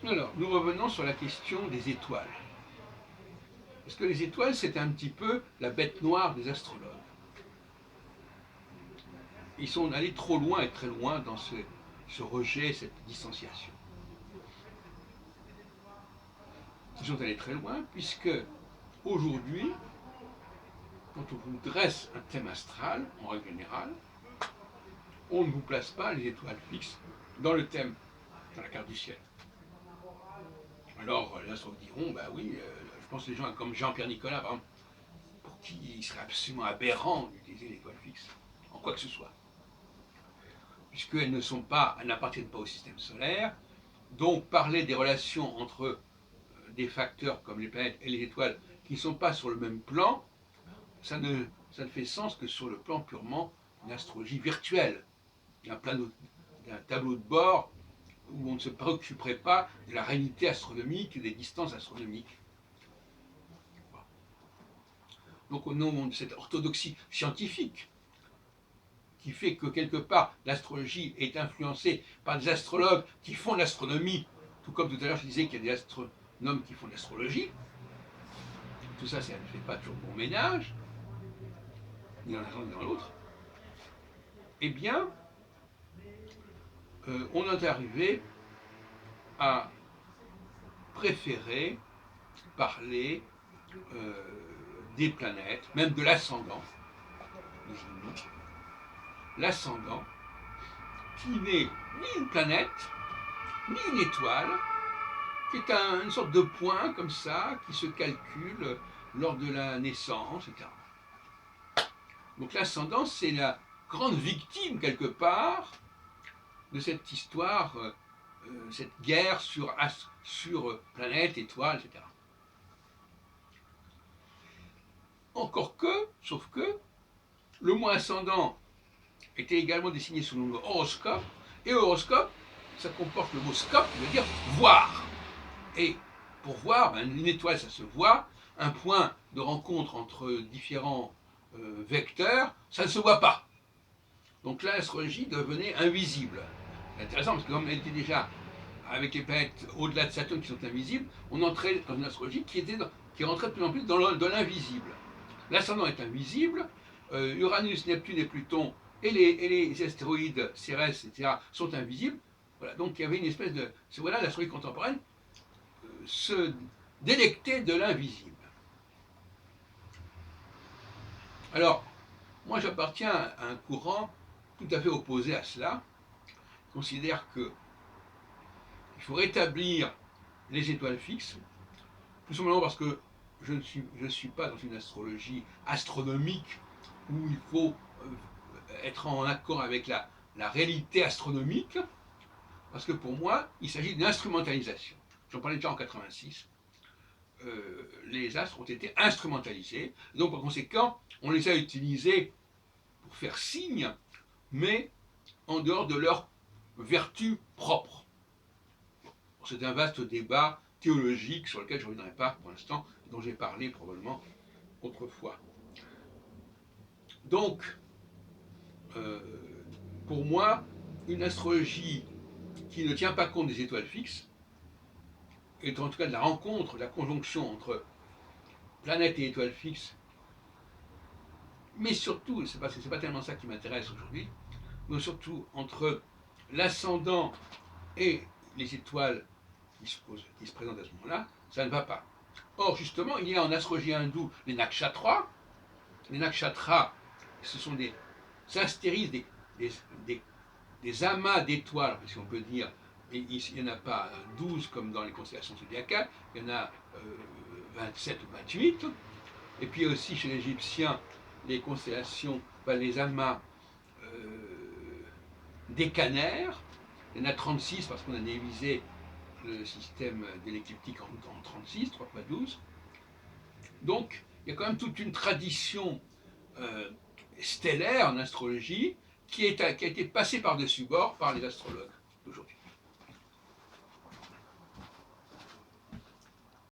Alors, nous revenons sur la question des étoiles. Parce que les étoiles, c'est un petit peu la bête noire des astrologues. Ils sont allés trop loin et très loin dans ce rejet, cette distanciation. Ils sont allés très loin puisque aujourd'hui, quand on vous dresse un thème astral, en règle générale, on ne vous place pas les étoiles fixes dans le thème, dans la carte du ciel. Alors, les astrologues diront, bah oui, je pense que les gens comme Jean-Pierre Nicolas, par exemple, pour qui il serait absolument aberrant d'utiliser l'étoile fixe, en quoi que ce soit. Puisqu'elles n'appartiennent pas au système solaire, donc parler des relations entre des facteurs comme les planètes et les étoiles qui ne sont pas sur le même plan, ça ne fait sens que sur le plan purement d'une astrologie virtuelle, d'un tableau de bord où on ne se préoccuperait pas de la réalité astronomique et des distances astronomiques. Donc au nom de cette orthodoxie scientifique, qui fait que quelque part l'astrologie est influencée par des astrologues qui font de l'astronomie, tout comme tout à l'heure je disais qu'il y a des astronomes qui font de l'astrologie, tout ça, ça ne fait pas toujours bon ménage, ni dans l'un ni dans l'autre, eh bien, on est arrivé à préférer parler des planètes, même de l'ascendant, l'ascendant, qui n'est ni une planète, ni une étoile, qui est une sorte de point comme ça, qui se calcule lors de la naissance, etc. Donc l'ascendant, c'est la grande victime, quelque part, de cette histoire, cette guerre sur planète, étoile, etc. Encore que, sauf que, le mois ascendant était également désigné sous le nom horoscope, et horoscope, ça comporte le mot scope, qui veut dire voir. Et pour voir, une étoile, ça se voit, un point de rencontre entre différents vecteurs, ça ne se voit pas. Donc là, l'astrologie devenait invisible. C'est intéressant parce que comme elle était déjà avec les planètes au-delà de Saturne qui sont invisibles, on entrait dans une astrologie qui rentrait de plus en plus dans l'invisible. L'ascendant est invisible, Uranus, Neptune et Pluton et les astéroïdes, Cérès, etc. sont invisibles. Voilà, donc il y avait une espèce de... Voilà, l'astrologie contemporaine se délectait de l'invisible. Alors, moi j'appartiens à un courant tout à fait opposé à cela. Je considère qu'il faut rétablir les étoiles fixes, tout simplement parce que je ne suis pas dans une astrologie astronomique où il faut être en accord avec la réalité astronomique, parce que pour moi, il s'agit d'une instrumentalisation. J'en parlais déjà en 86. Les astres ont été instrumentalisés, donc par conséquent, on les a utilisés pour faire signe, mais en dehors de leur vertu propre. C'est un vaste débat théologique sur lequel je ne reviendrai pas pour l'instant, dont j'ai parlé probablement autrefois. Donc, pour moi, une astrologie qui ne tient pas compte des étoiles fixes, et en tout cas de la rencontre, de la conjonction entre planètes et étoiles fixes, mais surtout, c'est pas tellement ça qui m'intéresse aujourd'hui, mais surtout entre l'ascendant et les étoiles qui se présentent à ce moment-là, ça ne va pas. Or, justement, il y a en astrologie hindoue les nakshatras. Les nakshatras, ce sont des astérisques, des amas d'étoiles, si on peut dire. Et il n'y en a pas 12 comme dans les constellations zodiacales, il y en a 27 ou 28. Et puis aussi chez les Égyptiens, les constellations, les amas décanaires. Il y en a 36 parce qu'on a divisé le système de l'écliptique en 36, 3 fois 12. Donc, il y a quand même toute une tradition stellaire en astrologie qui a été passée par-dessus bord par les astrologues d'aujourd'hui.